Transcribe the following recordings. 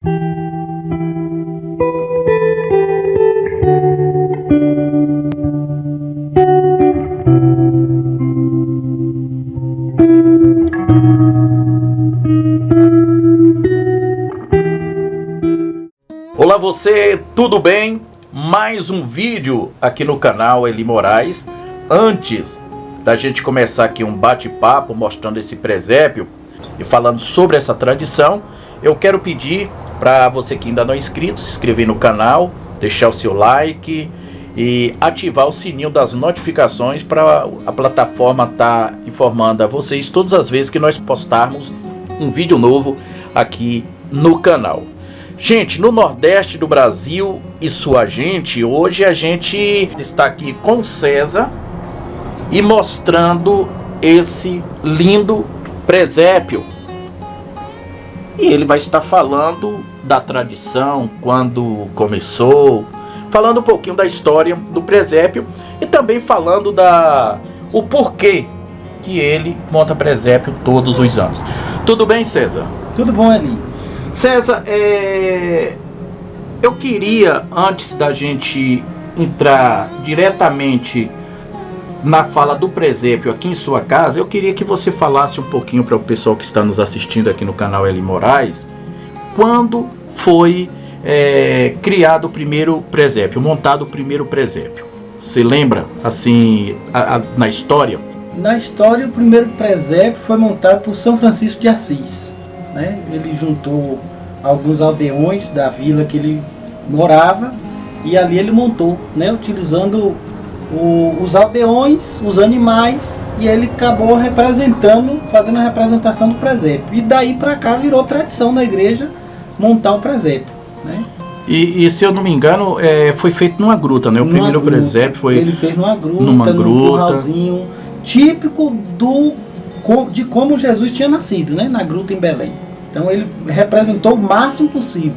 Olá você, tudo bem? Mais um vídeo aqui no canal Eli Moraes. Antes da gente começar aqui um bate-papo mostrando esse presépio e falando sobre essa tradição, eu quero pedir para você que ainda não é inscrito, se inscrever no canal, deixar o seu like e ativar o sininho das notificações para a plataforma estar informando a vocês todas as vezes que nós postarmos um vídeo novo aqui no canal. Gente, no Nordeste do Brasil e sua gente, hoje a gente está aqui com César e mostrando esse lindo presépio. E ele vai estar falando da tradição, quando começou, falando um pouquinho da história do presépio e também falando o porquê que ele monta presépio todos os anos. Tudo bem, César? Tudo bom, Eli. César, eu queria, antes da gente entrar diretamente na fala do presépio aqui em sua casa, eu queria que você falasse um pouquinho para o pessoal que está nos assistindo aqui no canal Eli Moraes, quando foi criado o primeiro presépio, montado o primeiro presépio. Você lembra, assim, na história? Na história, o primeiro presépio foi montado por São Francisco de Assis, né? Ele juntou alguns aldeões da vila que ele morava e ali ele montou, né? Utilizando os aldeões, os animais, e ele acabou fazendo a representação do presépio. E daí para cá virou tradição na igreja montar o presépio, né? E se eu não me engano, foi feito numa gruta, né? O primeiro presépio foi... Ele fez num curralzinho típico de como Jesus tinha nascido, né? Na gruta em Belém. Então ele representou o máximo possível.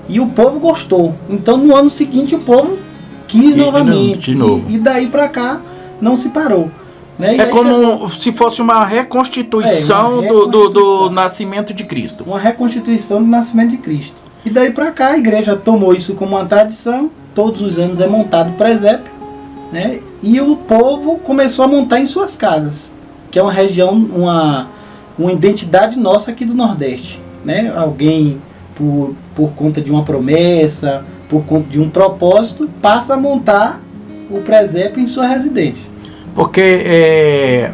E o povo gostou. Então no ano seguinte o povo quis novamente. De novo. E daí para cá não se parou, né? É como se fosse uma reconstituição, do nascimento de Cristo. Uma reconstituição do nascimento de Cristo. E daí para cá a igreja tomou isso como uma tradição. Todos os anos é montado o presépio, né? E o povo começou a montar em suas casas, que é uma região, uma identidade nossa aqui do Nordeste, né? Alguém, por conta de uma promessa, por conta de um propósito, passa a montar o presépio em sua residência. Porque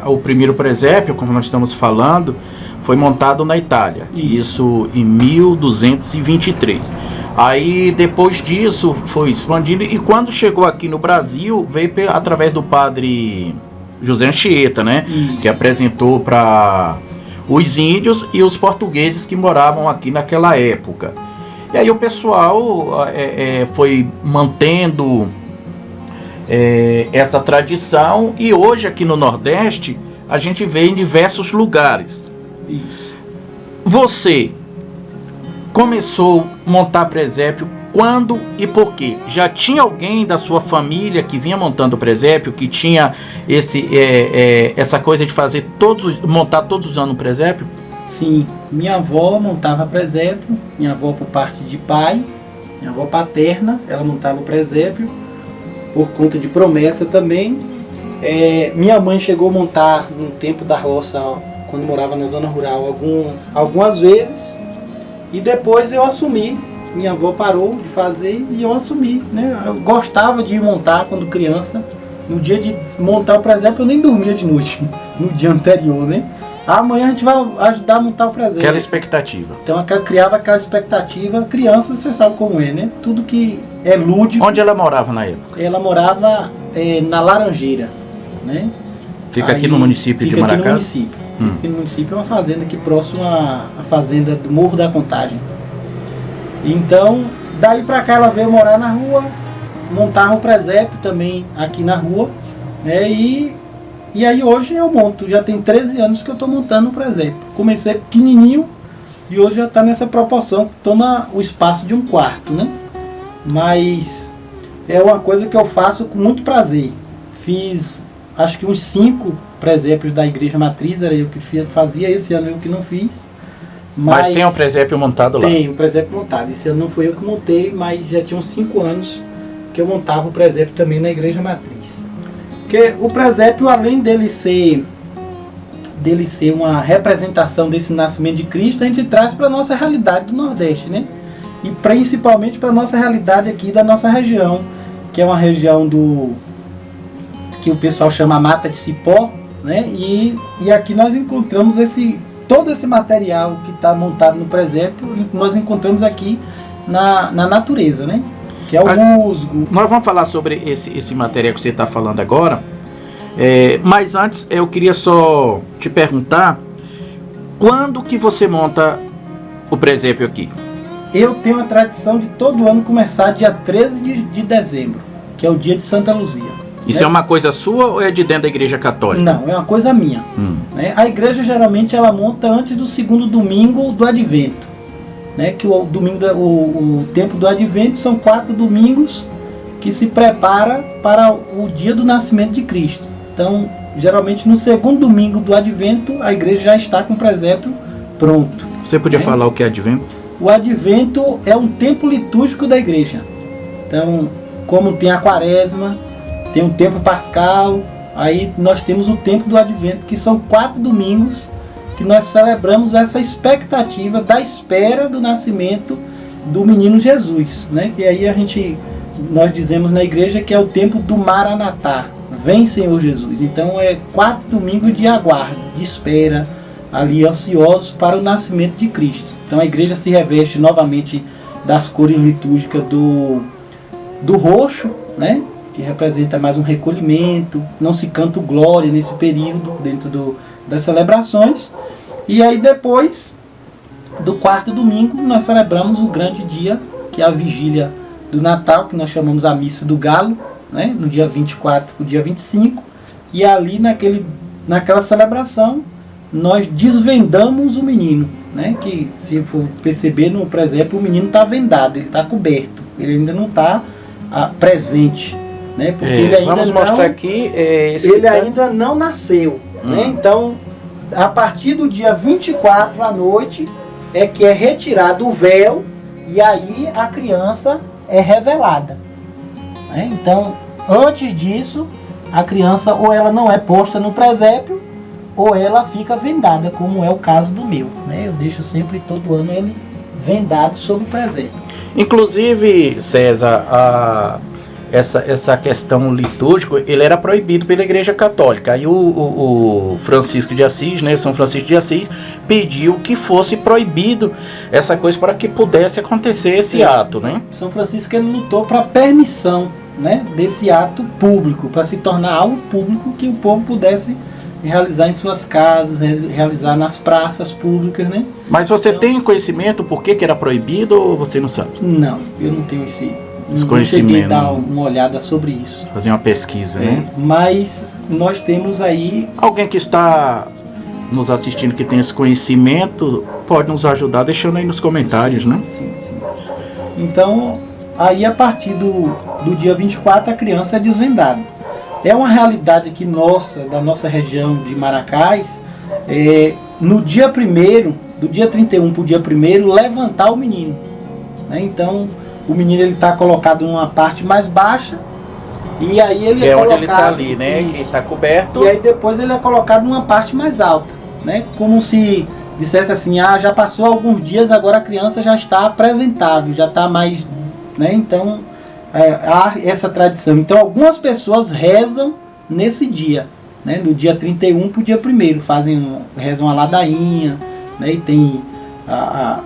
o primeiro presépio, como nós estamos falando, foi montado na Itália. Isso em 1223. Aí depois disso foi expandindo, e quando chegou aqui no Brasil, veio através do padre José Anchieta, né? Isso. Que apresentou para os índios e os portugueses que moravam aqui naquela época. E aí o pessoal foi mantendo essa tradição, e hoje aqui no Nordeste a gente vê em diversos lugares. Isso. Você começou a montar presépio quando e por quê? Já tinha alguém da sua família que vinha montando presépio, que tinha essa coisa de montar todos os anos um presépio? Sim, minha avó montava presépio, minha avó por parte de pai, minha avó paterna, ela montava o presépio por conta de promessa também. Minha mãe chegou a montar no tempo da roça, quando morava na zona rural, algumas vezes, e depois eu assumi. Minha avó parou de fazer e eu assumi, né? Eu gostava de montar quando criança. No dia de montar o presépio eu nem dormia de noite, no dia anterior, né? Amanhã a gente vai ajudar a montar o presépio. Aquela expectativa. Então criava aquela expectativa. Criança, você sabe como é, né? Tudo que é lúdico. Onde ela morava na época? Ela morava na Laranjeira, né? Fica aqui no município de Maracás? Aqui no município. Aqui no município é uma fazenda aqui próximo à fazenda do Morro da Contagem. Então, daí pra cá ela veio morar na rua, montava o presépio também aqui na rua, né? E aí hoje eu monto, já tem 13 anos que eu estou montando o presépio. Comecei pequenininho e hoje já está nessa proporção que toma o espaço de um quarto, né? Mas é uma coisa que eu faço com muito prazer. Fiz acho que uns 5 presépios da igreja matriz, era eu que fazia, esse ano eu que não fiz. Mas tem um presépio montado lá? Tem um presépio montado. Esse ano não foi eu que montei, mas já tinha uns 5 anos que eu montava o presépio também na igreja matriz. Porque o presépio, além dele ser uma representação desse nascimento de Cristo, a gente traz para a nossa realidade do Nordeste, né? E principalmente para a nossa realidade aqui da nossa região, que é uma região que o pessoal chama Mata de Cipó, né? E aqui nós encontramos todo esse material que está montado no presépio, nós encontramos aqui na natureza, né? Que é o musgo. Nós vamos falar sobre esse material que você está falando agora, mas antes eu queria só te perguntar, quando que você monta o presépio aqui? Eu tenho a tradição de todo ano começar dia 13 de dezembro, que é o dia de Santa Luzia. Isso é uma coisa sua ou é de dentro da igreja católica? Não, é uma coisa minha. Né? A igreja geralmente ela monta antes do segundo domingo do Advento. Né? Que o tempo do Advento são 4 domingos que se prepara para o dia do nascimento de Cristo. Então, geralmente no segundo domingo do Advento, a igreja já está com o presépio pronto. Você podia falar o que é Advento? O Advento é um tempo litúrgico da igreja. Então, como tem a Quaresma, tem o tempo pascal, aí nós temos o tempo do Advento, que são 4 domingos que nós celebramos essa expectativa da espera do nascimento do menino Jesus, né? Que aí nós dizemos na igreja que é o tempo do Maranatá, vem Senhor Jesus. Então é 4 domingos de aguardo, de espera, ali ansiosos para o nascimento de Cristo. Então a igreja se reveste novamente das cores litúrgicas do roxo, né? Que representa mais um recolhimento, não se canta o glória nesse período, dentro das celebrações. E aí depois do 4º domingo, nós celebramos o grande dia, que é a vigília do Natal, que nós chamamos a Missa do Galo, né? No dia 24 para o dia 25. E ali naquela celebração, nós desvendamos o menino, né? Que se for perceber no presépio, o menino está vendado, ele está coberto, ele ainda não está presente. Né? Porque ele ainda vamos mostrar aqui. Ele ainda não nasceu. Né? Então, a partir do dia 24 à noite é que é retirado o véu e aí a criança é revelada. Né? Então, antes disso, a criança ou ela não é posta no presépio ou ela fica vendada, como é o caso do meu. Né? Eu deixo sempre, todo ano, ele vendado sobre o presépio. Inclusive, César, essa questão litúrgica, ele era proibido pela Igreja Católica. Aí o Francisco de Assis, né, São Francisco de Assis, pediu que fosse proibido essa coisa para que pudesse acontecer esse ato, né? São Francisco, ele lutou para permissão, né, desse ato público, para se tornar algo público que o povo pudesse realizar em suas casas, realizar nas praças públicas, né? Mas você tem conhecimento por que era proibido ou você não sabe? Não, eu não tenho esse conhecimento. Não cheguei a dar uma olhada sobre isso. Fazer uma pesquisa, né? Mas nós temos aí... Alguém que está nos assistindo que tem esse conhecimento pode nos ajudar deixando aí nos comentários, né? Sim. Então, aí a partir do dia 24 a criança é desvendada. É uma realidade aqui da nossa região de Maracás, no dia 1º, do dia 31 para o dia 1º, levantar o menino. Né? Então, o menino está colocado numa parte mais baixa, e aí ele é onde ele está ali, né? Ele está coberto. E aí depois ele é colocado numa parte mais alta, né? Como se dissesse assim, já passou alguns dias, agora a criança já está apresentável, já está mais... Né? Então, há essa tradição. Então, algumas pessoas rezam nesse dia, né? No dia 31 para o dia 1º, rezam a ladainha, né? E tem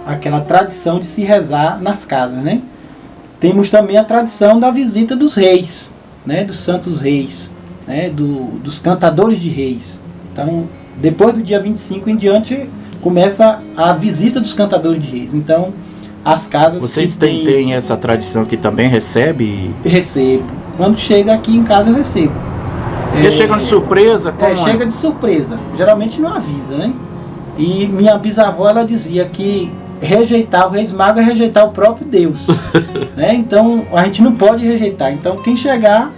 aquela tradição de se rezar nas casas, né? Temos também a tradição da visita dos reis, né? Dos santos reis, né? Dos cantadores de reis. Então, depois do dia 25 em diante, começa a visita dos cantadores de reis. Então, as casas... Vocês têm essa tradição que também recebe? Recebo. Quando chega aqui em casa, eu recebo. Eles chegam de surpresa? Chega de surpresa. Geralmente não avisa, né? E minha bisavó, ela dizia que rejeitar o Reis Magos é rejeitar o próprio Deus. Né? Então, a gente não pode rejeitar. Então, quem chegar,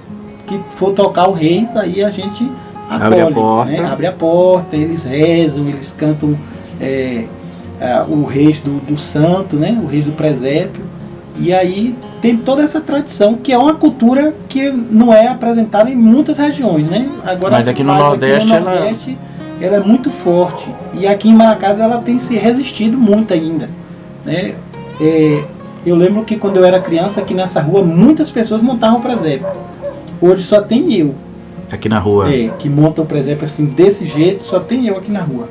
que for tocar o Reis, aí a gente acolhe. Abre a porta. Né? Abre a porta, eles rezam, eles cantam o reis do santo, né? O reis do presépio. E aí tem toda essa tradição, que é uma cultura que não é apresentada em muitas regiões, né? Agora, mas aqui no Nordeste, ela é muito forte. E aqui em Maracás ela tem se resistido muito ainda, né? Eu lembro que quando eu era criança, aqui nessa rua, muitas pessoas montavam o presépio. Hoje só tem eu. Aqui na rua? Que monta o presépio assim, desse jeito, só tem eu aqui na rua.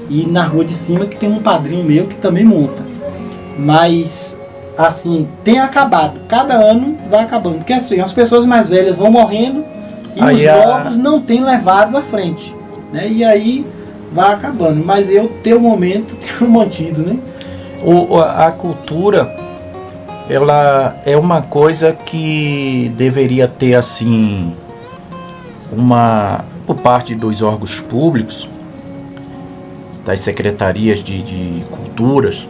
E na rua de cima que tem um padrinho meu que também monta. Mas, assim, tem acabado. Cada ano vai acabando. Porque assim, as pessoas mais velhas vão morrendo e aí os novos não têm levado à frente, né? E aí vai acabando. Mas eu, tenho momento, tenho mantido, né? A cultura, ela é uma coisa que deveria ter, assim, por parte dos órgãos públicos, das secretarias de culturas,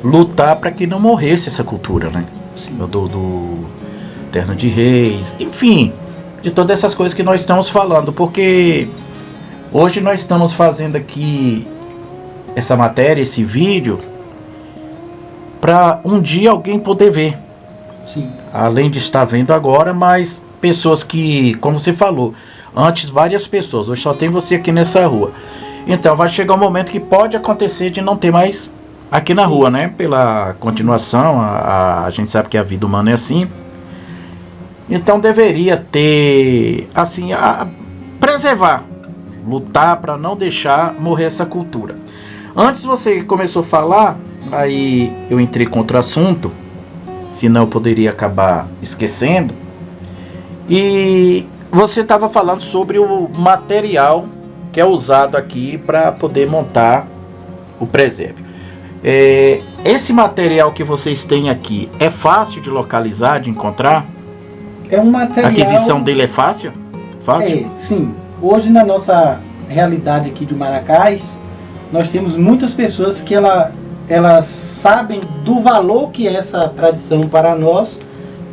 lutar para que não morresse essa cultura, né? Do Terno de Reis, enfim, de todas essas coisas que nós estamos falando, porque hoje nós estamos fazendo aqui essa matéria, esse vídeo, para um dia alguém poder ver. Sim. Além de estar vendo agora, mas pessoas que, como você falou, antes várias pessoas, hoje só tem você aqui nessa rua. Então vai chegar um momento que pode acontecer de não ter mais aqui na rua, né? Pela continuação, a gente sabe que a vida humana é assim. Então deveria ter, assim, preservar, lutar para não deixar morrer essa cultura. Antes você começou a falar, aí eu entrei com outro assunto, senão eu poderia acabar esquecendo. E você estava falando sobre o material que é usado aqui para poder montar o presépio. Esse material que vocês têm aqui é fácil de localizar, de encontrar? É um material... A aquisição dele é fácil? Fácil? Sim. Hoje na nossa realidade aqui de Maracás, nós temos muitas pessoas que elas sabem do valor que é essa tradição para nós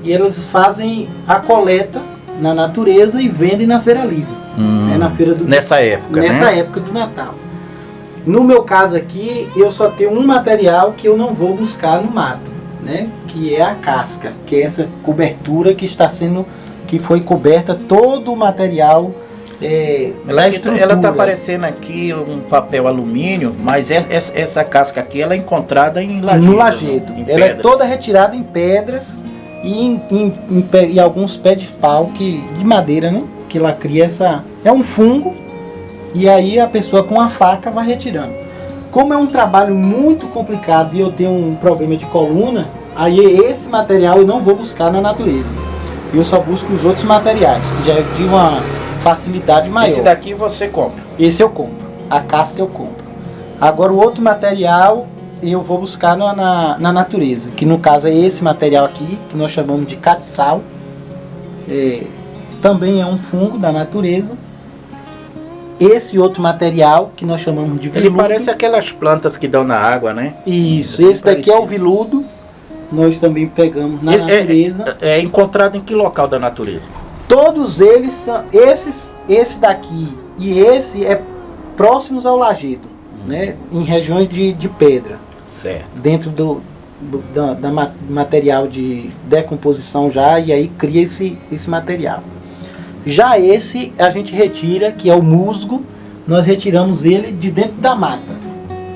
e elas fazem a coleta na natureza e vendem na Feira Livre. Na feira nessa época, nessa época do Natal. No meu caso aqui, eu só tenho um material que eu não vou buscar no mato, né? Que é a casca, que é essa cobertura que foi coberta todo o material. Ela está aparecendo aqui um papel alumínio, mas essa casca aqui ela é encontrada em lajedo. No lajedo. Ela é toda retirada em pedras e em alguns pés de pau de madeira, né? Que ela cria é um fungo, e aí a pessoa com a faca vai retirando. Como é um trabalho muito complicado e eu tenho um problema de coluna, aí esse material eu não vou buscar na natureza. Eu só busco os outros materiais, que já é de uma facilidade maior. Esse daqui você compra? Esse eu compro, a casca eu compro. Agora o outro material eu vou buscar na natureza, que no caso é esse material aqui, que nós chamamos de catiçal. Também é um fungo da natureza. Esse outro material que nós chamamos de veludo. Ele parece aquelas plantas que dão na água, né? Isso, esse daqui é o veludo. Nós também pegamos na natureza. É encontrado em que local da natureza? Todos eles são... Esse daqui e esse é próximos ao lajedo, né? Em regiões de pedra. Certo. Dentro da material de decomposição já, e aí cria esse material. Já esse a gente retira, que é o musgo, nós retiramos ele de dentro da mata.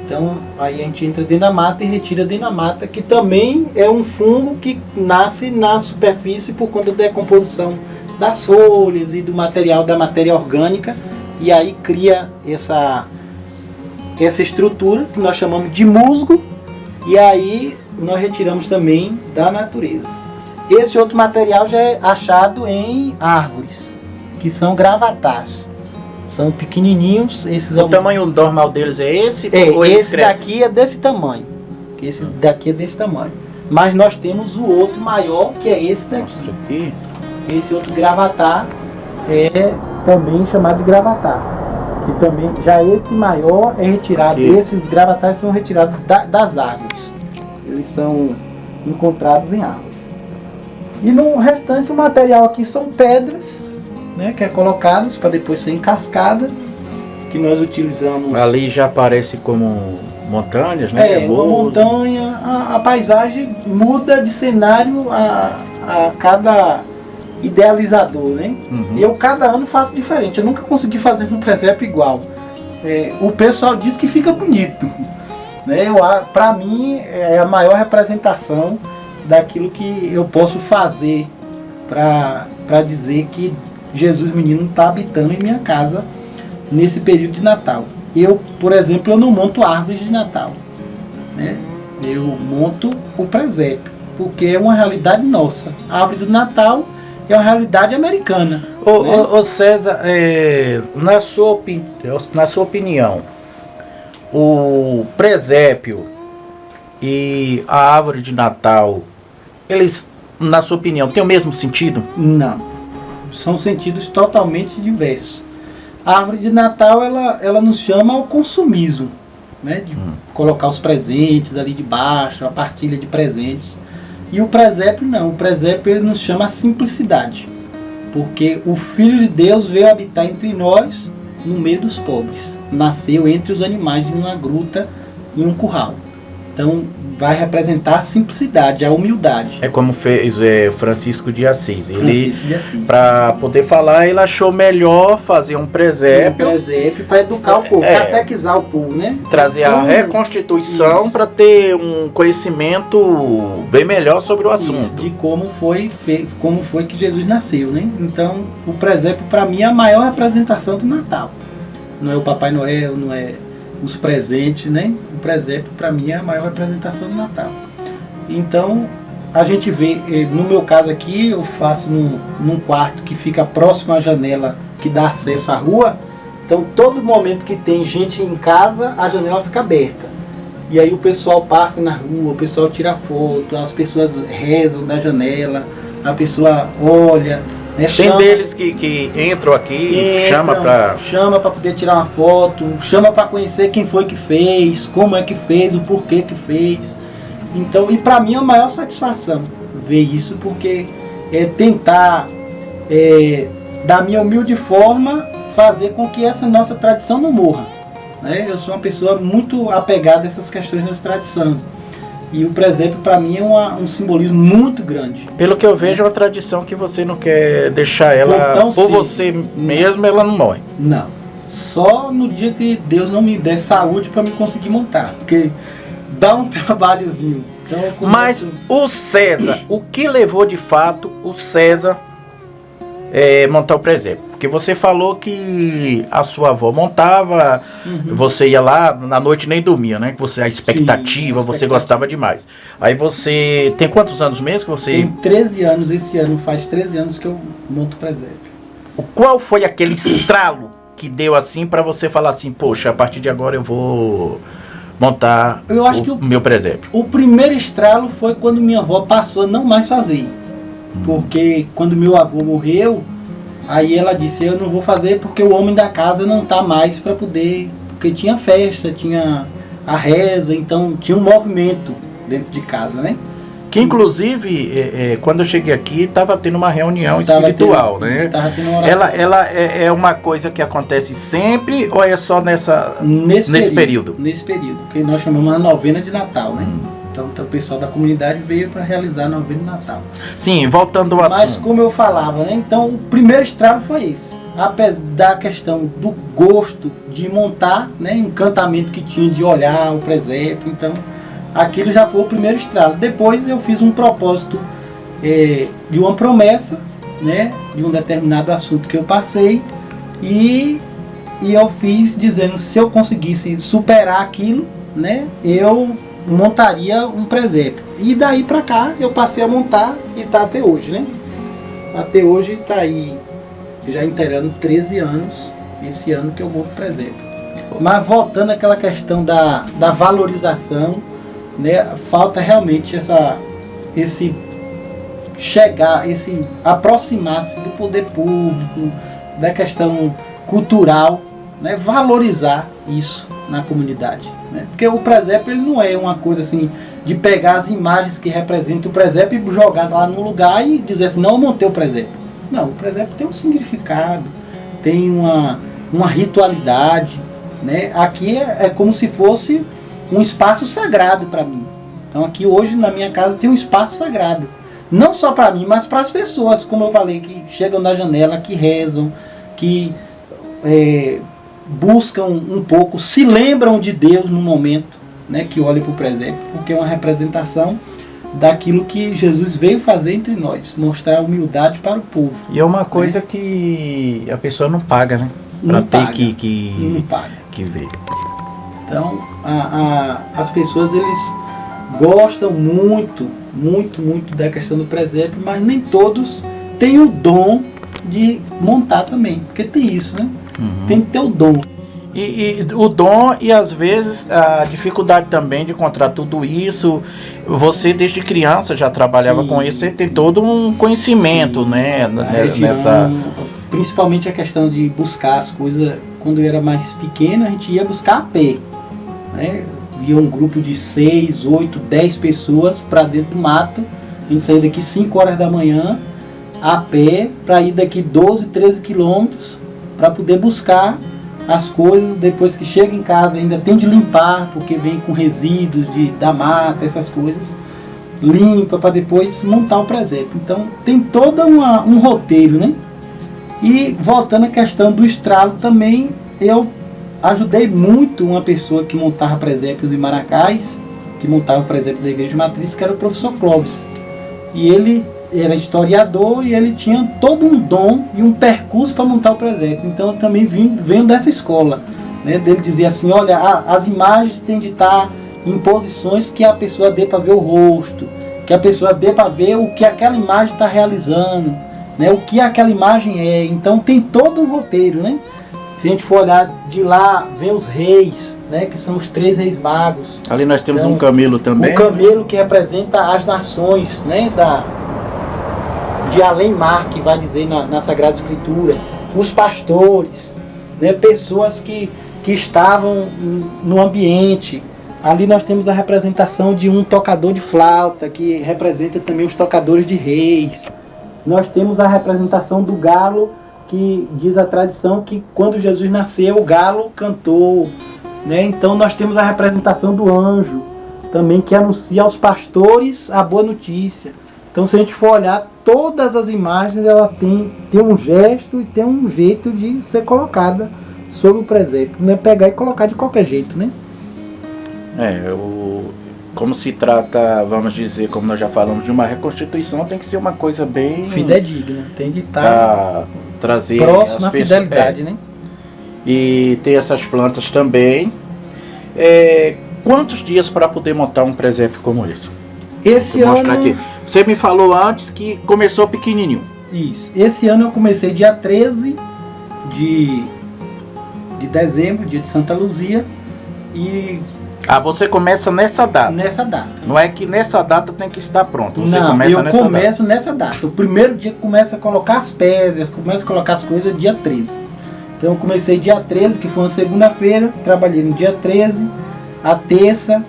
Então aí a gente entra dentro da mata e retira dentro da mata, que também é um fungo que nasce na superfície por conta da decomposição das folhas e do material, da matéria orgânica, e aí cria essa estrutura que nós chamamos de musgo, e aí nós retiramos também da natureza. Esse outro material já é achado em árvores, que são gravatáceos. São pequenininhos. O tamanho normal deles é esse? Ou esse daqui é desse tamanho. Esse daqui é desse tamanho. Mas nós temos o outro maior, que é esse daqui. Mostra aqui. Esse outro gravatar é também chamado de gravatar. Que também, já esse maior é retirado. Aqui. Esses gravatais são retirados das árvores. Eles são encontrados em árvores. E no restante o material aqui são pedras, né, que é colocadas para depois ser encascada, que nós utilizamos. Ali já aparece como montanhas, né? Uma montanha, a paisagem muda de cenário a cada idealizador, né? Uhum. Eu cada ano faço diferente, eu nunca consegui fazer um presépio igual. O pessoal diz que fica bonito, né? Para mim é a maior representação daquilo que eu posso fazer para dizer que Jesus menino está habitando em minha casa nesse período de Natal. Eu, por exemplo, eu não monto árvores de Natal, né? Eu monto o presépio, porque é uma realidade nossa. A árvore do Natal é uma realidade americana. Ô César, na sua opinião, o presépio e a árvore de Natal, eles, na sua opinião, têm o mesmo sentido? Não, são sentidos totalmente diversos. A árvore de Natal, ela nos chama ao consumismo, né? De colocar os presentes ali debaixo, a partilha de presentes. E o presépio não, o presépio ele nos chama à simplicidade, porque o Filho de Deus veio habitar entre nós no meio dos pobres, nasceu entre os animais em uma gruta, em um curral. Então vai representar a simplicidade, a humildade. É como fez Francisco de Assis. Francisco de Assis. Para poder falar, ele achou melhor fazer um presépio. Para educar o povo, catequizar o povo, né? Trazer a reconstituição para ter um conhecimento bem melhor sobre o assunto. De como foi que Jesus nasceu, né? Então, o presépio para mim é a maior representação do Natal. Não é o Papai Noel, não é os presentes, né? O presépio para mim é a maior representação do Natal. Então a gente vê, no meu caso aqui, eu faço num quarto que fica próximo à janela que dá acesso à rua. Então todo momento que tem gente em casa, a janela fica aberta. E aí o pessoal passa na rua, o pessoal tira foto, as pessoas rezam da janela, a pessoa olha. Tem deles que entram aqui, chama para poder tirar uma foto, chama para conhecer quem foi que fez, como é que fez, o porquê que fez. Então, e para mim é a maior satisfação ver isso, porque é tentar, da minha humilde forma, fazer com que essa nossa tradição não morra, né? Eu sou uma pessoa muito apegada a essas questões da tradição. E o presépio para mim é um simbolismo muito grande. Pelo que eu vejo, é uma tradição que você não quer deixar ela por você mesmo, ela não morre. Não. Só no dia que Deus não me der saúde para me conseguir montar. Porque dá um trabalhozinho. Então, mas o César, o que levou de fato o César montar o presépio? Porque você falou que a sua avó montava, você ia lá, na noite nem dormia, né? A expectativa, você gostava demais. Aí você tem quantos anos mesmo que você... Tem 13 anos, esse ano faz 13 anos que eu monto o presépio. Qual foi aquele estralo que deu assim para você falar assim, poxa, a partir de agora eu vou montar o meu presépio? O primeiro estralo foi quando minha avó passou a não mais fazer. Porque quando meu avô morreu, aí ela disse, eu não vou fazer porque o homem da casa não está mais para poder... Porque tinha festa, tinha a reza, então tinha um movimento dentro de casa, né? Que inclusive, quando eu cheguei aqui, estava tendo uma reunião espiritual, né? Ela é uma coisa que acontece sempre ou é só nesse período? Nesse período, que nós chamamos a novena de Natal, né? Então o pessoal da comunidade veio para realizar a novena de Natal. Sim, voltando ao assunto. Mas como eu falava, né? Então o primeiro estralo foi esse. Apesar da questão do gosto de montar, né? Encantamento que tinha de olhar o presépio, então aquilo já foi o primeiro estralo. Depois eu fiz um propósito de uma promessa, né? De um determinado assunto que eu passei e eu fiz dizendo que se eu conseguisse superar aquilo, né? Eu montaria um presépio. E daí pra cá eu passei a montar e tá até hoje, né? Até hoje tá aí já inteirando 13 anos, esse ano que eu monto presépio. Mas voltando àquela questão da valorização, né? Falta realmente esse aproximar-se do poder público, da questão cultural, né? Valorizar isso na comunidade, né? Porque o presépio ele não é uma coisa assim de pegar as imagens que representam o presépio e jogar lá no lugar e dizer assim, não, eu montei o presépio. Não, o presépio tem um significado, tem uma ritualidade, né? Aqui é como se fosse um espaço sagrado para mim. Então aqui hoje na minha casa tem um espaço sagrado. Não só para mim, mas para as pessoas, como eu falei, que chegam na janela, que rezam, que buscam um pouco, se lembram de Deus no momento, né, que olham para o presépio, porque é uma representação daquilo que Jesus veio fazer entre nós, mostrar humildade para o povo. E é uma coisa que a pessoa não paga, né? Para ter paga, que não paga. Que ver. Então, as pessoas, eles gostam muito da questão do presépio, mas nem todos têm o dom de montar também, porque tem isso, né? Uhum. Tem que ter o dom. E o dom e às vezes a dificuldade também de encontrar tudo isso. Você desde criança já trabalhava Sim, com isso, você tem todo um conhecimento, sim, né? Região, principalmente a questão de buscar as coisas. Quando eu era mais pequeno, a gente ia buscar a pé, né? Via um grupo de 6, 8, 10 pessoas para dentro do mato. A gente saía daqui 5 horas da manhã a pé para ir daqui 12, 13 quilômetros para poder buscar as coisas. Depois que chega em casa ainda tem de limpar, porque vem com resíduos da mata, essas coisas. Limpa para depois montar o presépio. Então tem todo um roteiro, né? E voltando à questão do estralo também, eu ajudei muito uma pessoa que montava presépios em Maracás, que montava o presépio da Igreja Matriz, que era o professor Clóvis. E ele era historiador e ele tinha todo um dom e um percurso para montar o presépio. Então eu também venho dessa escola, né? Dele dizia assim, olha, as imagens têm de estar em posições que a pessoa dê para ver o rosto, que a pessoa dê para ver o que aquela imagem está realizando, né? O que aquela imagem é. Então tem todo um roteiro, né? Se a gente for olhar de lá, vem os reis, né? Que são os 3 reis magos. Ali nós temos então, um camelo também. Um camelo que representa as nações, né? De além-mar, que vai dizer na Sagrada Escritura. Os pastores, né? Pessoas que estavam no ambiente. Ali nós temos a representação de um tocador de flauta, que representa também os tocadores de reis. Nós temos a representação do galo, que diz a tradição que quando Jesus nasceu, o galo cantou, né? Então nós temos a representação do anjo, também, que anuncia aos pastores a boa notícia. Então se a gente for olhar, todas as imagens, ela tem um gesto e tem um jeito de ser colocada sobre o presépio. Não é pegar e colocar de qualquer jeito, né? Como se trata, vamos dizer, como nós já falamos, de uma reconstituição, tem que ser uma coisa bem fidedigna, tem de estar trazer próximo à fidelidade, né? E ter essas plantas também. Quantos dias para poder montar um presépio como esse? Esse Vou ano... mostrar aqui. Você me falou antes que começou pequenininho. Isso. Esse ano eu comecei dia 13 de dezembro, dia de Santa Luzia. E... você começa nessa data? Nessa data. Não é que nessa data tem que estar pronto. Você não, começa eu começo nessa data. O primeiro dia que começa a colocar as pedras, começa a colocar as coisas, dia 13. Então eu comecei dia 13, que foi uma segunda-feira. Trabalhei no dia 13, a terça,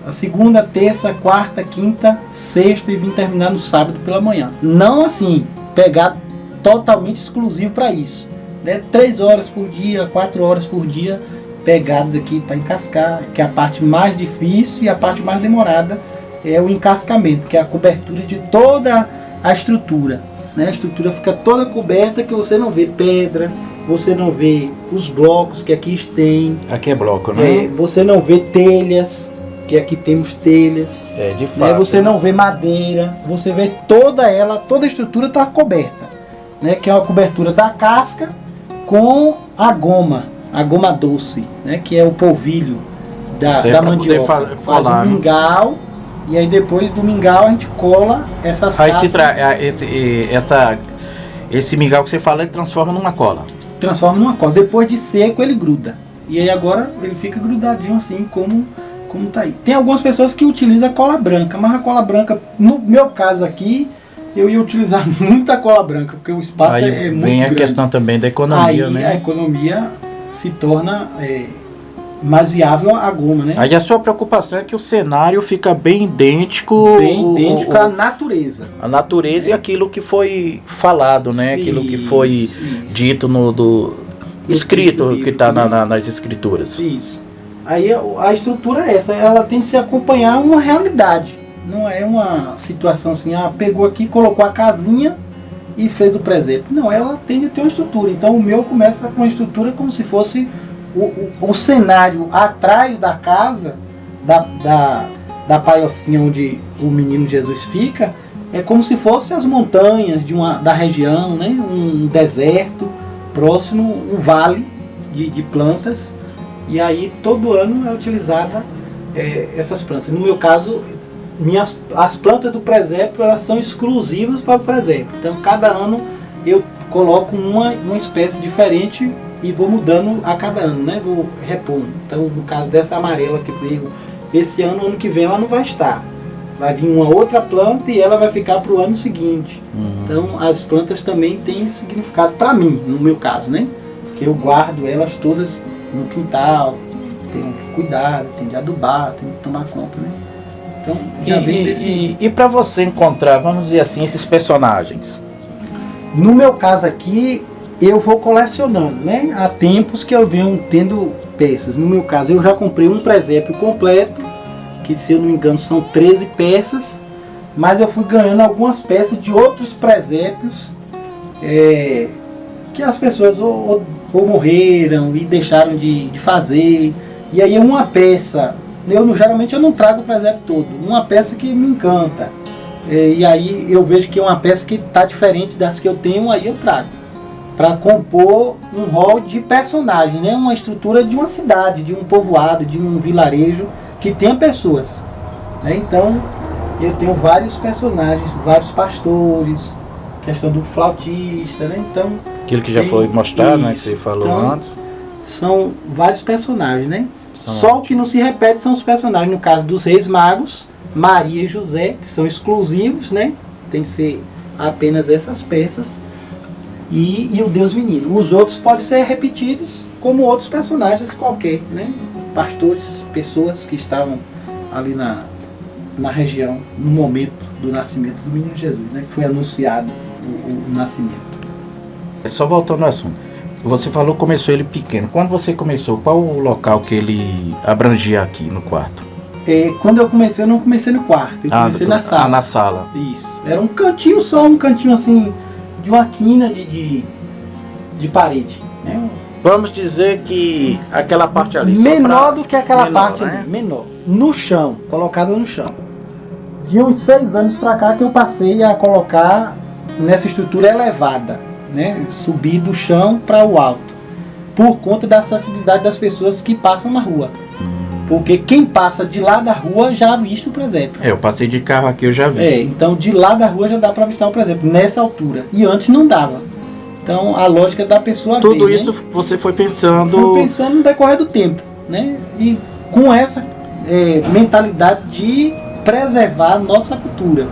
a segunda, terça, quarta, quinta, sexta e vim terminar no sábado pela manhã. Não assim, pegar totalmente exclusivo para isso, né? 3 horas por dia, 4 horas por dia, pegados aqui para encascar, que é a parte mais difícil e a parte mais demorada é o encascamento, que é a cobertura de toda a estrutura, né? A estrutura fica toda coberta, que você não vê pedra, você não vê os blocos que aqui tem. Aqui é bloco, né? Você não vê telhas, que aqui temos telhas. De fato. Você não vê madeira, você vê toda a estrutura está coberta, né? Que é uma cobertura da casca com a goma doce, né? Que é o polvilho da mandioca. Faz um mingau, e aí depois do mingau a gente cola essas cascas. Esse mingau que você fala, ele transforma numa cola. Transforma numa cola. Depois de seco ele gruda. E aí agora ele fica grudadinho assim como tá aí. Tem algumas pessoas que utilizam a cola branca, mas a cola branca, no meu caso aqui, eu ia utilizar muita cola branca, porque o espaço é muito grande. Vem a questão também da economia, aí, né? A economia se torna mais viável a goma, né? Aí a sua preocupação é que o cenário fica bem idêntico à natureza. A natureza e aquilo que foi falado, né? Aquilo que foi dito escrito, que está nas escrituras. Isso. Aí a estrutura é essa, ela tem que se acompanhar uma realidade. Não é uma situação assim, pegou aqui, colocou a casinha e fez o presépio. Não, ela tem de ter uma estrutura. Então o meu começa com uma estrutura como se fosse o cenário atrás da casa, da paiocinha onde o menino Jesus fica, é como se fosse as montanhas da região, né? Um deserto próximo, um vale de plantas. E aí todo ano é utilizada essas plantas. No meu caso, as plantas do presépio, elas são exclusivas para o presépio. Então cada ano eu coloco uma espécie diferente e vou mudando a cada ano, né? Vou repondo. Então no caso dessa amarela que veio esse ano, ano que vem ela não vai estar. Vai vir uma outra planta e ela vai ficar para o ano seguinte. Então as plantas também têm significado para mim, no meu caso, né? Porque eu guardo elas todas no quintal, tenho que cuidar, tenho de adubar, tenho que tomar conta, né? Então já vem desse... E para você encontrar, vamos dizer assim, esses personagens? No meu caso aqui, eu vou colecionando, né? Há tempos que eu venho tendo peças. No meu caso, eu já comprei um presépio completo, que se eu não me engano são 13 peças, mas eu fui ganhando algumas peças de outros presépios que as pessoas ou morreram e deixaram de fazer. E aí uma peça, geralmente eu não trago o presépio todo, uma peça que me encanta. E aí eu vejo que é uma peça que está diferente das que eu tenho, aí eu trago. Para compor um rol de personagem, né? Uma estrutura de uma cidade, de um povoado, de um vilarejo que tenha pessoas. Né? Então eu tenho vários personagens, vários pastores, questão do flautista, né? Então, aquilo que já foi mostrado, né? Que você falou então, antes. São vários personagens, né? Só o que não se repete são os personagens, no caso dos Reis Magos, Maria e José, que são exclusivos, né? Tem que ser apenas essas peças. E o Deus Menino. Os outros podem ser repetidos como outros personagens qualquer, né? Pastores, pessoas que estavam ali na região no momento do nascimento do menino Jesus, né? Que foi anunciado o nascimento. Só voltando ao assunto. Você falou que começou ele pequeno. Quando você começou, qual o local que ele abrangia aqui no quarto? Quando eu comecei, eu não comecei no quarto, eu comecei na sala. Na sala. Isso. Era um cantinho só, um cantinho assim, de uma quina de parede. Né? Vamos dizer que aquela parte ali... Menor do que aquela parte ali, menor. No chão, colocada no chão. De uns 6 anos pra cá que eu passei a colocar nessa estrutura elevada. Né? Subir do chão para o alto. Por conta da acessibilidade das pessoas que passam na rua. Porque quem passa de lá da rua já avista o presépio. Eu passei de carro aqui, eu já vi. Então de lá da rua já dá para avistar o presépio, nessa altura. E antes não dava. Então a lógica da pessoa tudo ver, isso, né? Você foi pensando... Fui pensando no decorrer do tempo. Né? E com essa mentalidade de preservar a nossa cultura.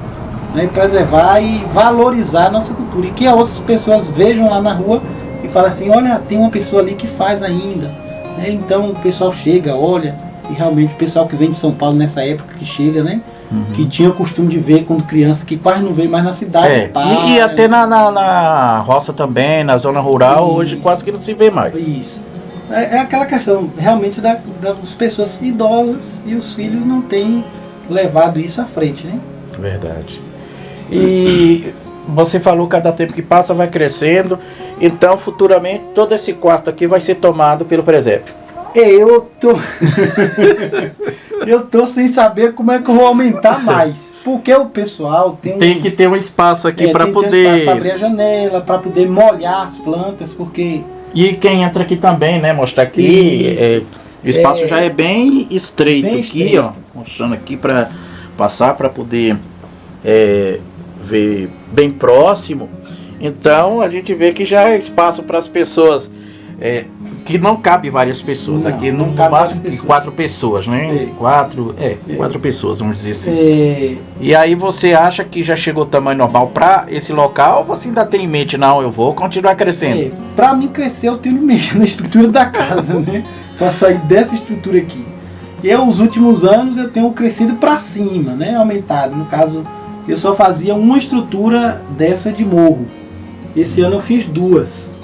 Né? Preservar e valorizar a nossa cultura. E que as outras pessoas vejam lá na rua e falem assim, olha, tem uma pessoa ali que faz ainda. Né? Então o pessoal chega, olha... E realmente o pessoal que vem de São Paulo nessa época que chega, né? Que tinha o costume de ver quando criança, que quase não veio mais na cidade. E até na roça também, na zona rural, isso. Hoje quase que não se vê mais. Isso. É aquela questão realmente das pessoas idosas e os filhos não têm levado isso à frente, né? Verdade. E você falou que cada tempo que passa vai crescendo, então futuramente todo esse quarto aqui vai ser tomado pelo presépio. Eu tô sem saber como é que eu vou aumentar mais. Porque o pessoal tem que ter um espaço aqui para poder... para abrir a janela, para poder molhar as plantas, porque... E quem entra aqui também, né? Mostrar aqui. O espaço já é bem estreito aqui, estreito. Ó. Mostrando aqui para passar, para poder ver bem próximo. Então a gente vê que já é espaço para as pessoas... que não cabe várias pessoas. Não, aqui não cabe 4 pessoas, né? 4 pessoas, vamos dizer assim. E aí você acha que já chegou o tamanho normal para esse local ou você ainda tem em mente, não, eu vou continuar crescendo? Para mim crescer, eu tenho que mexer na estrutura da casa, né? Para sair dessa estrutura aqui. E os últimos anos eu tenho crescido para cima, né? Aumentado. No caso, eu só fazia uma estrutura dessa de morro. Esse ano eu fiz 2.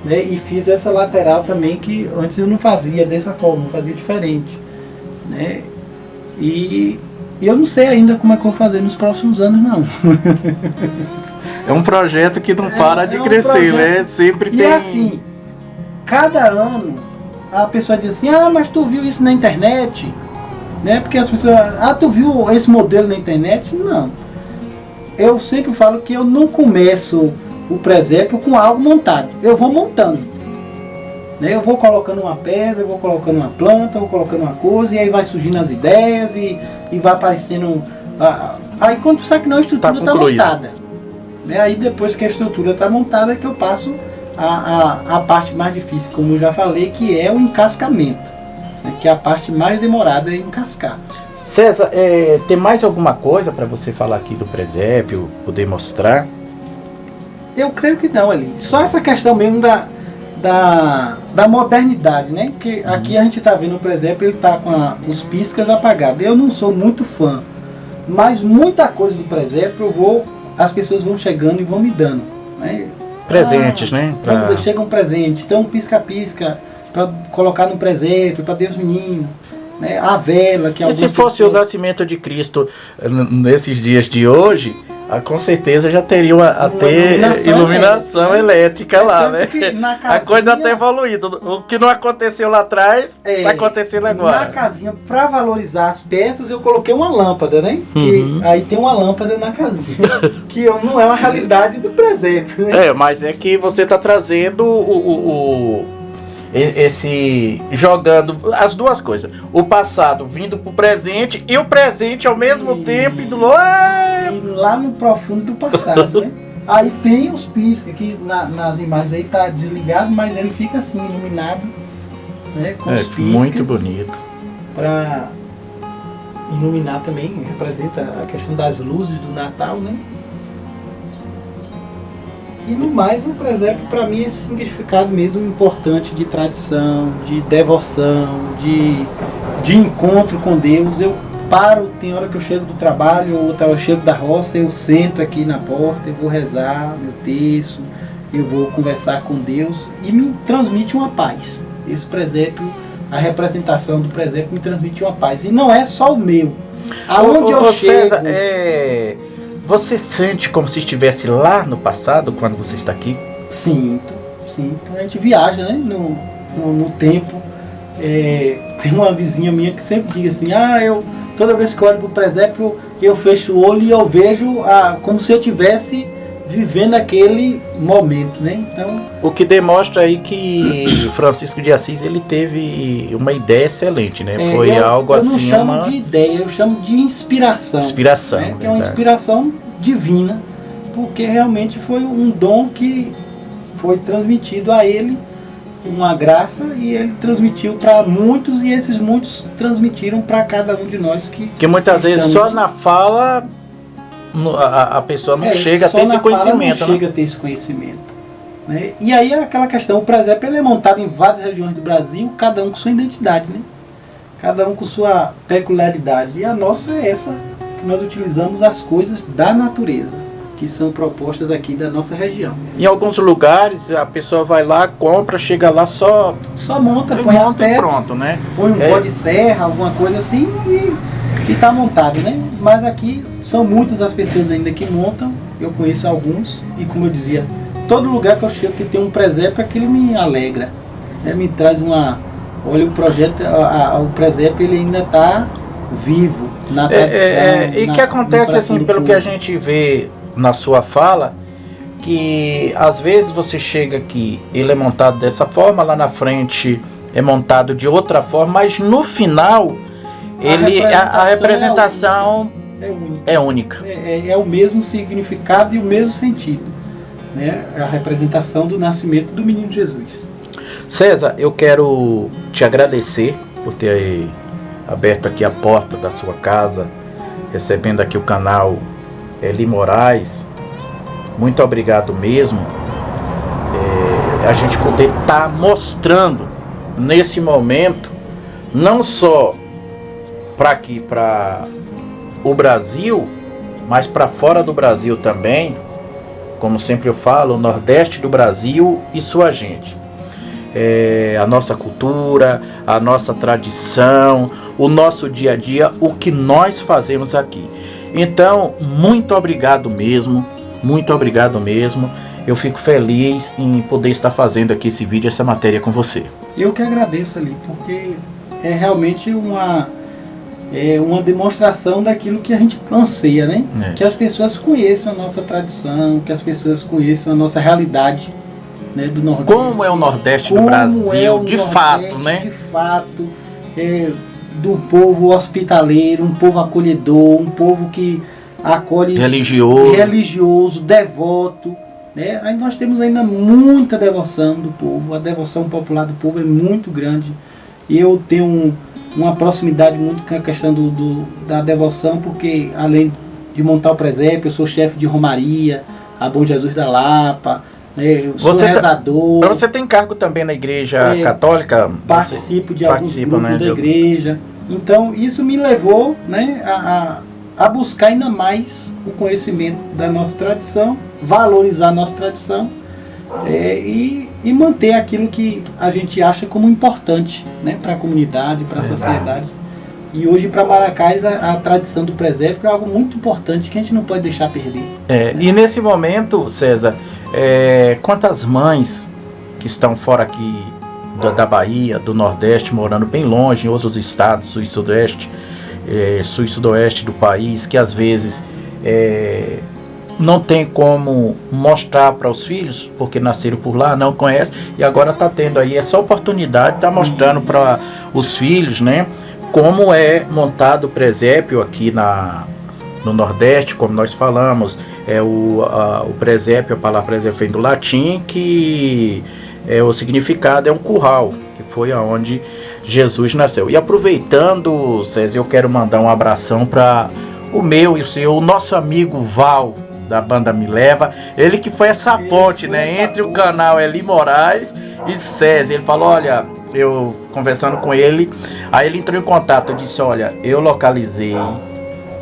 né? E fiz essa lateral também, que antes eu não fazia dessa forma, eu fazia diferente, né? E eu não sei ainda como é que eu vou fazer nos próximos anos, não. É um projeto que não para de crescer, né? Sempre e tem... assim, cada ano a pessoa diz assim, ah, mas tu viu isso na internet? Né? Porque as pessoas, ah, tu viu esse modelo na internet? Não. Eu sempre falo que eu não começo o presépio com algo montado. Eu vou montando. Né? Eu vou colocando uma pedra, eu vou colocando uma planta, eu vou colocando uma coisa, e aí vai surgindo as ideias e vai aparecendo... Aí quando você sabe que não, a estrutura está montada. Né? Aí depois que a estrutura está montada é que eu passo a parte mais difícil, como eu já falei, que é o encascamento. Né? Que é a parte mais demorada é encascar. César, tem mais alguma coisa para você falar aqui do presépio, poder mostrar? Eu creio que não, ali. Só essa questão mesmo da modernidade, né? Porque aqui a gente está vendo o presépio, ele está com os piscas apagados. Eu não sou muito fã, mas muita coisa do presépio as pessoas vão chegando e vão me dando, né? Presentes, né? Chega um presente, então pisca-pisca para colocar no presépio, para Deus menino, né? A vela que... E se fosse o nascimento de Cristo nesses dias de hoje, com certeza já teriam a ter iluminação elétrica lá, né? Casinha, a coisa até evoluída. O que não aconteceu lá atrás, está acontecendo agora. Na casinha, para valorizar as peças, eu coloquei uma lâmpada, né? Uhum. Aí tem uma lâmpada na casinha, que não é uma realidade do presépio, né? Mas é que você está trazendo jogando as duas coisas, o passado vindo pro presente e o presente ao mesmo tempo indo lá no profundo do passado, né? Aí tem os piscas que nas imagens aí tá desligado, mas ele fica assim iluminado, né? Com os piscas, muito bonito. Para iluminar também, representa a questão das luzes do Natal, né? E no mais, o presépio para mim é esse significado mesmo importante de tradição, de devoção, de encontro com Deus. Eu paro, tem hora que eu chego do trabalho, outra hora eu chego da roça, eu sento aqui na porta, eu vou rezar meu terço, eu vou conversar com Deus e me transmite uma paz. Esse presépio, a representação do presépio me transmite uma paz. E não é só o meu. Aonde eu chego... César, você sente como se estivesse lá no passado, quando você está aqui? Sinto. A gente viaja, né? No tempo. Tem uma vizinha minha que sempre diz assim, toda vez que eu olho para o presépio, eu fecho o olho e eu vejo como se eu estivesse vivendo aquele momento, né? Então, o que demonstra aí que Francisco de Assis, ele teve uma ideia excelente, né? Foi algo assim... Eu não chamo de ideia, eu chamo de inspiração. Inspiração, né? Que é uma inspiração divina, porque realmente foi um dom que foi transmitido a ele, uma graça, e ele transmitiu para muitos, e esses muitos transmitiram para cada um de nós que muitas vezes só na fala a pessoa não chega a ter esse conhecimento. Não chega a ter esse conhecimento. Né? E aí aquela questão, o presépio ele é montado em várias regiões do Brasil, cada um com sua identidade, né? Cada um com sua peculiaridade. E a nossa é essa, que nós utilizamos as coisas da natureza, que são propostas aqui da nossa região. Em alguns lugares a pessoa vai lá, compra, chega lá só monta, põe as peças, pronto, né? Põe um pó de serra, alguma coisa assim e tá montado, né? Mas aqui são muitas as pessoas ainda que montam, eu conheço alguns, e como eu dizia, todo lugar que eu chego que tem um presépio, aquilo me alegra, né? Me traz olha, o projeto, o presépio ele ainda está vivo na tradição. E que acontece assim, pelo que a gente vê na sua fala, que às vezes você chega aqui, ele é montado dessa forma, lá na frente é montado de outra forma, mas no final a representação é única. É o mesmo significado e o mesmo sentido, né? A representação do nascimento do menino Jesus. César, eu quero te agradecer por ter aberto aqui a porta da sua casa, recebendo aqui o canal Eli Moraes. Muito obrigado mesmo. A gente poder estar mostrando nesse momento, não só para aqui, para o Brasil, mas para fora do Brasil também, como sempre eu falo, o Nordeste do Brasil e sua gente. A nossa cultura, a nossa tradição, o nosso dia a dia, o que nós fazemos aqui. Então, muito obrigado mesmo, muito obrigado mesmo. Eu fico feliz em poder estar fazendo aqui esse vídeo, essa matéria com você. Eu que agradeço ali, porque é realmente uma demonstração daquilo que a gente anseia, né? Que as pessoas conheçam a nossa tradição, que as pessoas conheçam a nossa realidade, né, do Nordeste. Como é o Nordeste do Brasil, de fato, né? De fato, do povo hospitaleiro, um povo acolhedor, um povo que acolhe, religioso, devoto, né? Aí nós temos ainda muita devoção do povo, a devoção popular do povo é muito grande. Eu tenho uma proximidade muito com a questão da devoção, porque além de montar o presépio, eu sou chefe de romaria, a Bom Jesus da Lapa, né? Eu sou rezador. Você tem cargo também na igreja católica? Participo de alguns grupos, né, da igreja. Então isso me levou, né, a buscar ainda mais o conhecimento da nossa tradição, valorizar a nossa tradição, e manter aquilo que a gente acha como importante, né, para a comunidade, para a sociedade. E hoje para Maracás a tradição do presépio é algo muito importante que a gente não pode deixar perder. Né? E nesse momento, César, quantas mães que estão fora aqui da Bahia, do Nordeste, morando bem longe, em outros estados, sul e sudeste, sul e sudoeste do país, que às vezes não tem como mostrar para os filhos, porque nasceram por lá, não conhecem, e agora está tendo aí essa oportunidade, está mostrando para os filhos, né, como é montado o presépio aqui no Nordeste, como nós falamos. O presépio, a palavra presépio vem do latim, que o significado é um curral, que foi aonde Jesus nasceu. E aproveitando, César, eu quero mandar um abração para o meu e o seu, o nosso amigo Val, da banda Me Leva, ele que foi essa ponte, né, entre o canal Eli Moraes e César. Ele falou, olha, eu conversando com ele, aí ele entrou em contato, eu disse, olha, eu localizei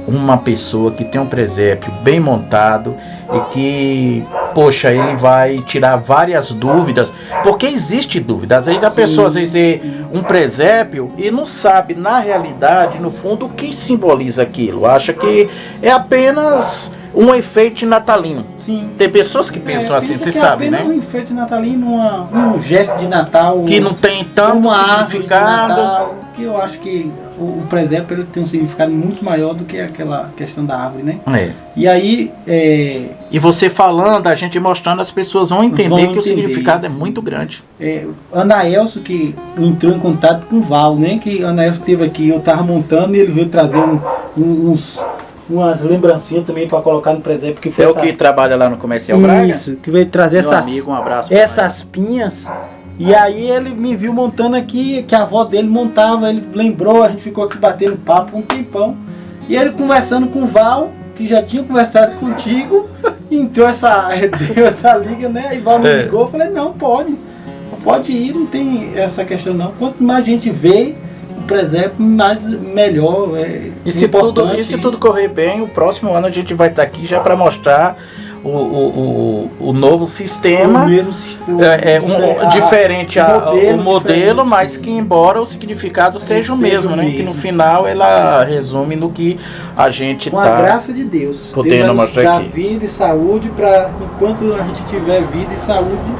uma pessoa que tem um presépio bem montado e que, poxa, ele vai tirar várias dúvidas, porque existe dúvida. Às vezes a pessoa vê um presépio e não sabe, na realidade, no fundo, o que simboliza aquilo. Acha que é apenas um enfeite natalino. Sim. Tem pessoas que pensam assim, você sabe, né? Um enfeite natalino, um gesto de Natal, que não tem tanto significado. Natal, que eu acho que o presépio ele tem um significado muito maior do que aquela questão da árvore, né? E aí e você falando, a gente mostrando, as pessoas vão entender que o significado é muito grande. Anaelso que entrou em contato com o Val, né? Que Anaelso esteve aqui, eu estava montando e ele veio trazer umas lembrancinhas também para colocar no presépio. Que foi o que trabalha lá no Comercial Braga? Isso, que veio trazer essas pinhas. E aí ele me viu montando aqui, que a avó dele montava, ele lembrou, a gente ficou aqui batendo papo um tempão. E ele conversando com o Val, que já tinha conversado contigo, entrou deu essa liga, né? Aí o Val me ligou, eu falei, não, pode ir, não tem essa questão não. Quanto mais gente vê o presépio, mais melhor. E se tudo correr bem, o próximo ano a gente vai estar aqui já para mostrar o novo sistema, diferente o modelo, mas que embora o significado seja o mesmo, né? Que no final ela resume no que a gente com a graça de Deus, podendo mostrar aqui. Vida e saúde para enquanto a gente tiver vida e saúde,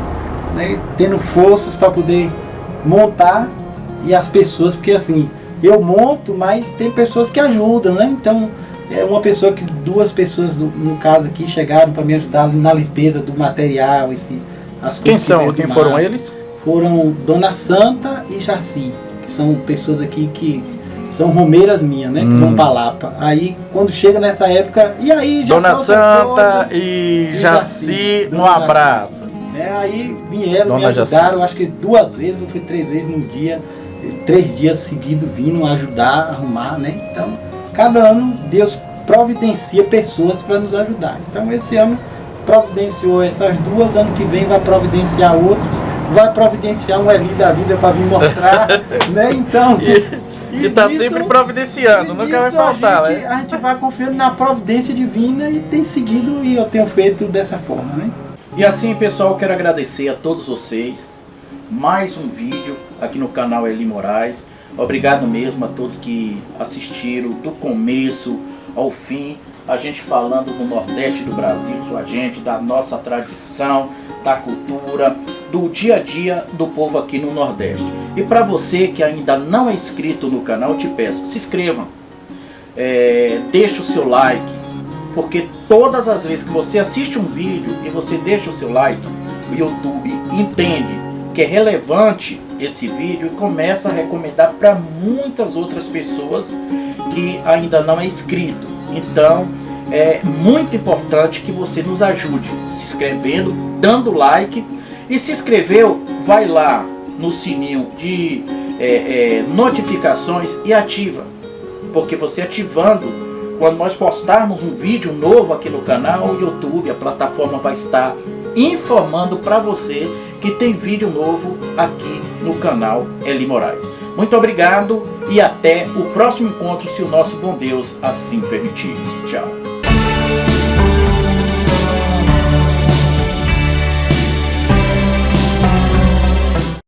né, tendo forças para poder montar, e as pessoas, porque assim, eu monto, mas tem pessoas que ajudam, né? Então duas pessoas no caso aqui chegaram para me ajudar na limpeza do material, Quem foram eles? Foram Dona Santa e Jaci, que são pessoas aqui que são romeiras minhas, né? Que vão para Lapa. Aí quando chega nessa época, e aí já Dona Santa e Jaci no abraço. Aí vieram, me ajudaram, acho que 2 vezes, ou foi 3 vezes no dia, 3 dias seguidos vindo ajudar, arrumar, né? Então cada ano Deus providencia pessoas para nos ajudar. Então esse ano providenciou essas 2, ano que vem vai providenciar outros, vai providenciar um Eli da vida para vir mostrar, né? Então que tá sempre providenciando, nunca vai faltar, né? A gente vai confiando na providência divina e tem seguido, e eu tenho feito dessa forma, né? E assim, pessoal, eu quero agradecer a todos vocês. Mais um vídeo aqui no canal Eli Moraes. Obrigado mesmo a todos que assistiram do começo ao fim. A gente falando do Nordeste do Brasil, sua gente, da nossa tradição, da cultura, do dia a dia do povo aqui no Nordeste. E para você que ainda não é inscrito no canal, eu te peço, se inscreva, deixe o seu like, porque todas as vezes que você assiste um vídeo e você deixa o seu like, o YouTube entende que é relevante esse vídeo e começa a recomendar para muitas outras pessoas que ainda não é inscrito. Então é muito importante que você nos ajude se inscrevendo, dando like, e se inscreveu, vai lá no sininho de notificações e ativa, porque você ativando, quando nós postarmos um vídeo novo aqui no canal, o YouTube, a plataforma vai estar informando para você que tem vídeo novo aqui no canal Eli Moraes. Muito obrigado e até o próximo encontro, se o nosso bom Deus assim permitir. Tchau.